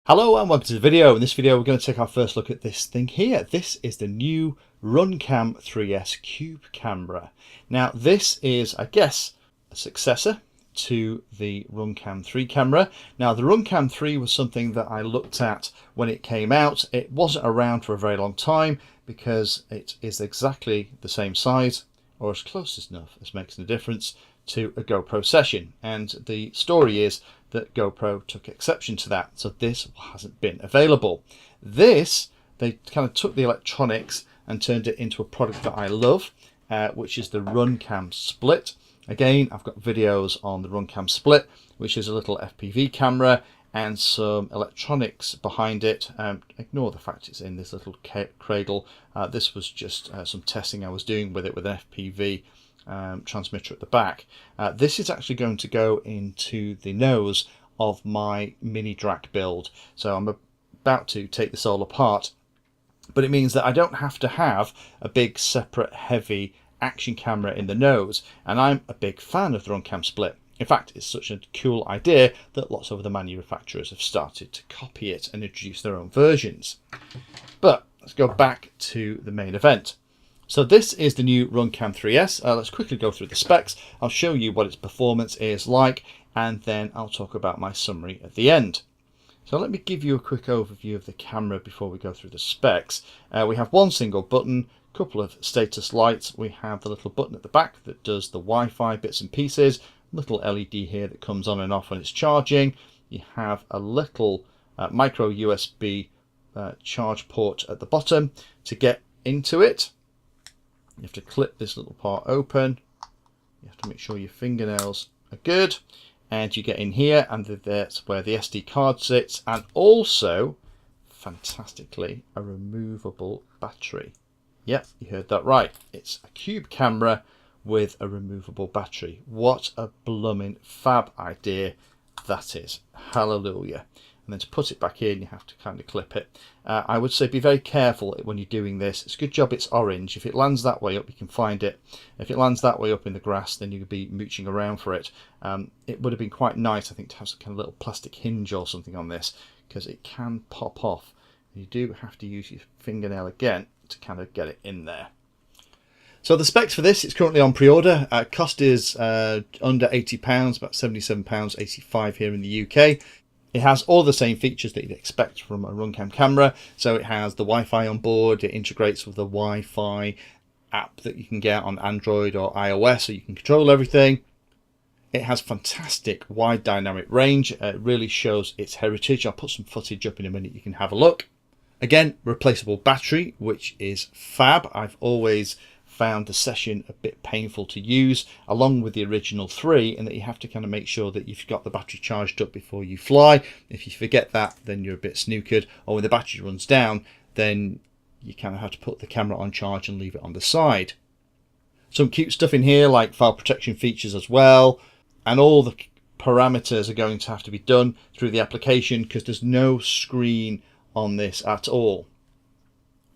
Hello and welcome to the video. In this video we're going to take our first look at this thing here. This is the new RunCam3s Cube camera. Now this is, I guess, a successor to the RunCam3 camera. Now the RunCam3 was something that I looked at when it came out. It wasn't around for a very long time because it is exactly the same size, or as close enough as makes no difference, to a GoPro session, and the story is that GoPro took exception to that, so this hasn't been available. This, they kind of took the electronics and turned it into a product that I love, which is the RunCam Split. Again, I've got videos on the RunCam Split, which is a little FPV camera and some electronics behind it. Ignore the fact it's in this little cradle. This was just some testing I was doing with it with an FPV transmitter at the back. This is actually going to go into the nose of my mini DRAC build, so I'm about to take this all apart, but it means that I don't have to have a big separate heavy action camera in the nose, and I'm a big fan of the RunCam Split. In fact, it's such a cool idea that lots of other manufacturers have started to copy it and introduce their own versions. But let's go back to the main event. So this is the new RunCam3s. Let's quickly go through the specs. I'll show you what its performance is like, and then I'll talk about my summary at the end. So let me give you a quick overview of the camera before we go through the specs. We have one single button, a couple of status lights. We have the little button at the back that does the Wi-Fi bits and pieces, little LED here that comes on and off when it's charging. You have a little micro USB charge port at the bottom to get into it. You have to clip this little part open. You have to make sure your fingernails are good, and you get in here, and that's where the SD card sits, and also, fantastically, a removable battery. Yep, you heard that right. It's a Cube camera with a removable battery. What a blooming fab idea that is. Hallelujah. And then to put it back in, you have to kind of clip it. I would say be very careful when you're doing this. It's a good job it's orange. If it lands that way up, you can find it. If it lands that way up in the grass, then you could be mooching around for it. It would have been quite nice, I think, to have some kind of little plastic hinge or something on this, because it can pop off. You do have to use your fingernail again to kind of get it in there. So the specs for this, it's currently on pre-order. Cost is under £80, about £77.85 here in the UK. It has all the same features that you'd expect from a RunCam camera. So it has the Wi-Fi on board. It integrates with the Wi-Fi app that you can get on Android or iOS, so you can control everything. It has fantastic wide dynamic range. It really shows its heritage. I'll put some footage up in a minute. You can have a look. Again, replaceable battery, which is fab. I've always found the Session a bit painful to use, along with the original 3, in that you have to kind of make sure that you've got the battery charged up before you fly. If you forget that, then you're a bit snookered, or when the battery runs down, then you kind of have to put the camera on charge and leave it on the side. Some cute stuff in here, like file protection features as well, and all the parameters are going to have to be done through the application because there's no screen on this at all.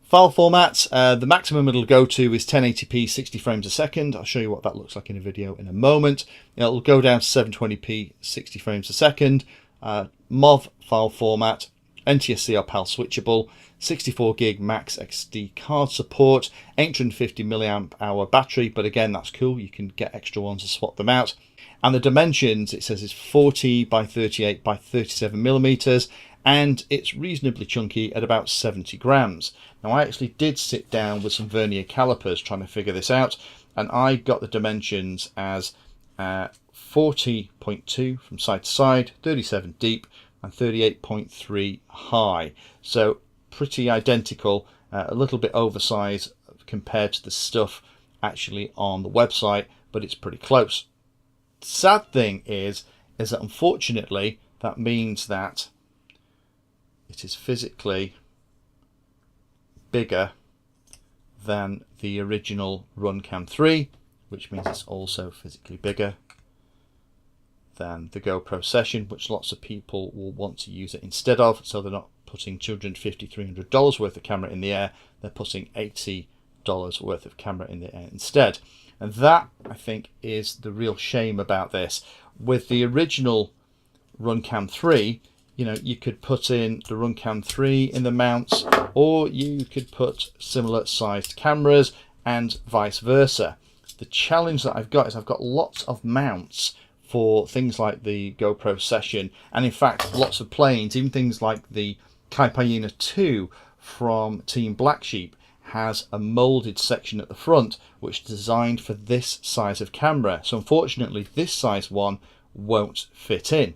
File formats, the maximum it'll go to is 1080p 60 frames a second. I'll show you what that looks like in a video in a moment. It'll go down to 720p 60 frames a second. MOV file format, NTSC or PAL switchable, 64 gig max SD card support, 850 milliamp hour battery, but again that's cool, you can get extra ones to swap them out. And the dimensions, it says, is 40 by 38 by 37 millimeters, and it's reasonably chunky at about 70 grams. Now I actually did sit down with some vernier calipers trying to figure this out, and I got the dimensions as 40.2 from side to side, 37 deep, and 38.3 high. So pretty identical, a little bit oversized compared to the stuff actually on the website, but it's pretty close. The sad thing is that unfortunately that means that it is physically bigger than the original RunCam3, which means it's also physically bigger than the GoPro Session, which lots of people will want to use it instead of. So they're not putting $250, $300 worth of camera in the air, they're putting $80 worth of camera in the air instead. And that, I think, is the real shame about this. With the original RunCam3, You know, you could put in the RunCam 3 in the mounts, or you could put similar sized cameras and vice versa. The challenge that I've got is I've got lots of mounts for things like the GoPro Session, and in fact lots of planes, even things like the Kaipaina 2 from Team Black Sheep has a molded section at the front which is designed for this size of camera. So unfortunately this size one won't fit in.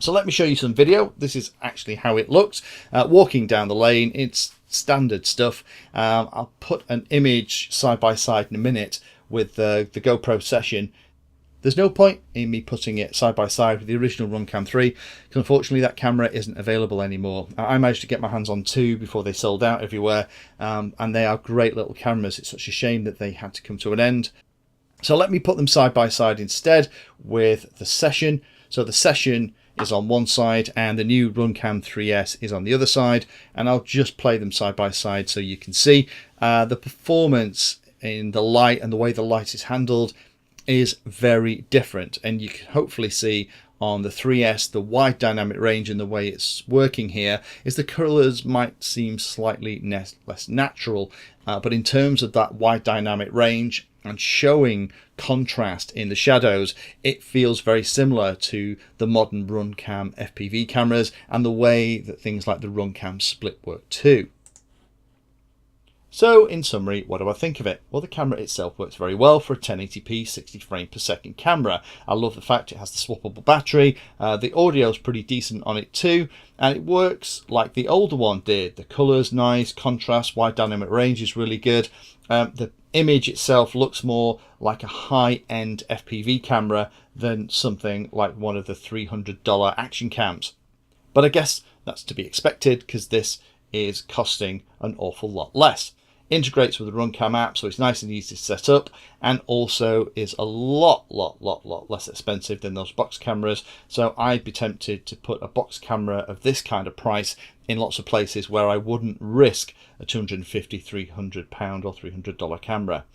So let me show you some video. This is actually how it looks. Walking down the lane, it's standard stuff. I'll put an image side by side in a minute with the GoPro Session. There's no point in me putting it side by side with the original RunCam 3 because unfortunately that camera isn't available anymore. I managed to get my hands on two before they sold out everywhere, and they are great little cameras. It's such a shame that they had to come to an end. So let me put them side by side instead with the Session. So the Session is on one side and the new RunCam3s is on the other side, and I'll just play them side by side so you can see the performance in the light and the way the light is handled is very different. And you can hopefully see on the 3S the wide dynamic range and the way it's working here is the colours might seem slightly less natural, but in terms of that wide dynamic range and showing contrast in the shadows, it feels very similar to the modern RunCam FPV cameras and the way that things like the RunCam Split work too. So in summary, what do I think of it? Well, the camera itself works very well for a 1080p 60 frames per second camera. I love the fact it has the swappable battery. The audio is pretty decent on it too, and it works like the older one did. The colours nice, contrast, wide dynamic range is really good. The image itself looks more like a high-end FPV camera than something like one of the $300 action cams. But I guess that's to be expected because this is costing an awful lot less. Integrates with the RunCam app, so it's nice and easy to set up, and also is a lot less expensive than those box cameras. So I'd be tempted to put a box camera of this kind of price in lots of places where I wouldn't risk a £250, £300 or $300 camera.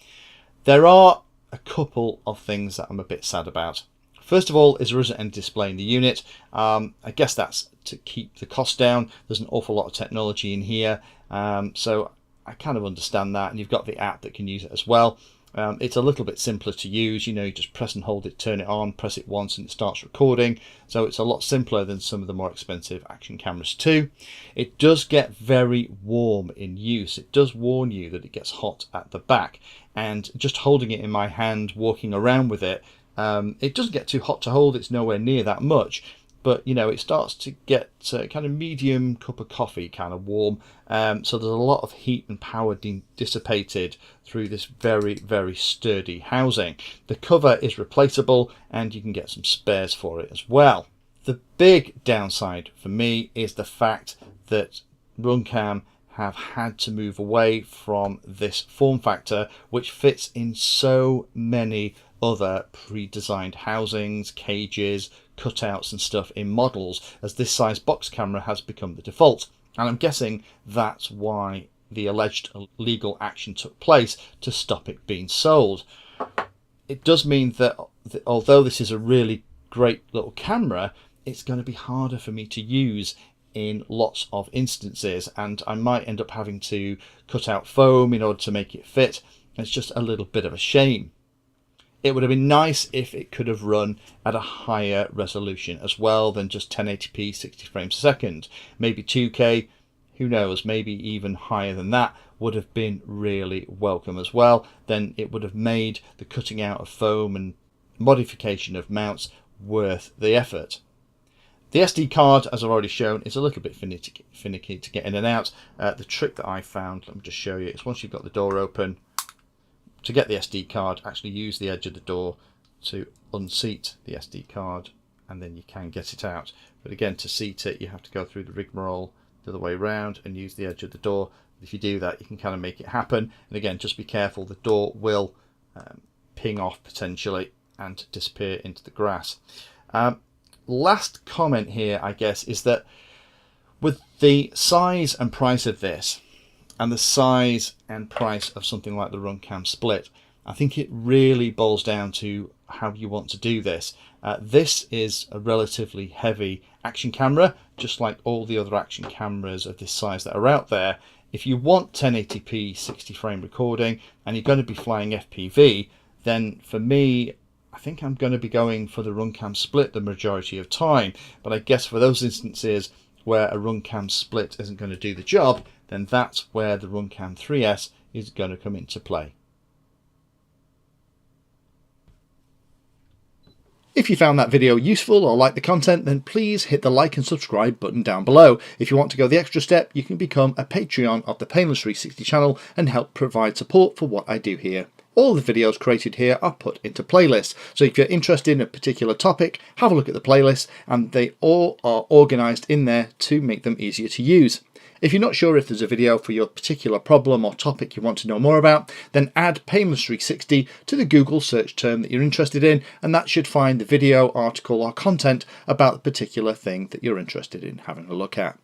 There are a couple of things that I'm a bit sad about. First of all, is there isn't any display in the unit. I guess that's to keep the cost down. There's an awful lot of technology in here, so I kind of understand that, and you've got the app that can use it as well. It's a little bit simpler to use. You know, you just press and hold it, turn it on, press it once and it starts recording. So it's a lot simpler than some of the more expensive action cameras too. It does get very warm in use. It does warn you that it gets hot at the back, and just holding it in my hand, walking around with it, it doesn't get too hot to hold. It's nowhere near that much. But, you know, it starts to get kind of medium cup of coffee kind of warm. So there's a lot of heat and power dissipated through this very sturdy housing. The cover is replaceable and you can get some spares for it as well. The big downside for me is the fact that RunCam have had to move away from this form factor, which fits in so many other pre-designed housings, cages, cutouts and stuff in models, as this size box camera has become the default. And I'm guessing that's why the alleged legal action took place to stop it being sold. It does mean that although this is a really great little camera, it's going to be harder for me to use in lots of instances, and I might end up having to cut out foam in order to make it fit. It's just a little bit of a shame. It would have been nice if it could have run at a higher resolution as well than just 1080p 60 frames a second. Maybe 2K, who knows, maybe even higher than that would have been really welcome as well. Then it would have made the cutting out of foam and modification of mounts worth the effort. The SD card, as I've already shown, is a little bit finicky to get in and out. The trick that I found, let me just show you, is once you've got the door open, to get the SD card, actually use the edge of the door to unseat the SD card, and then you can get it out. But again, to seat it, you have to go through the rigmarole the other way around and use the edge of the door. If you do that, you can kind of make it happen. And again, just be careful, the door will ping off potentially and disappear into the grass. Last comment here, I guess, is that with the size and price of this, and the size and price of something like the RunCam Split, I think it really boils down to how you want to do this. This is a relatively heavy action camera, just like all the other action cameras of this size that are out there. If you want 1080p 60 frame recording and you're going to be flying FPV, then for me, I think I'm going to be going for the RunCam split the majority of time. But I guess for those instances where a RunCam split isn't going to do the job, then that's where the RunCam3s is going to come into play. If you found that video useful or like the content, then please hit the like and subscribe button down below. If you want to go the extra step, you can become a Patreon of the Painless360 channel and help provide support for what I do here. All the videos created here are put into playlists, so if you're interested in a particular topic, have a look at the playlist, and they all are organised in there to make them easier to use. If you're not sure if there's a video for your particular problem or topic you want to know more about, then add Painless360 to the Google search term that you're interested in, and that should find the video, article or content about the particular thing that you're interested in having a look at.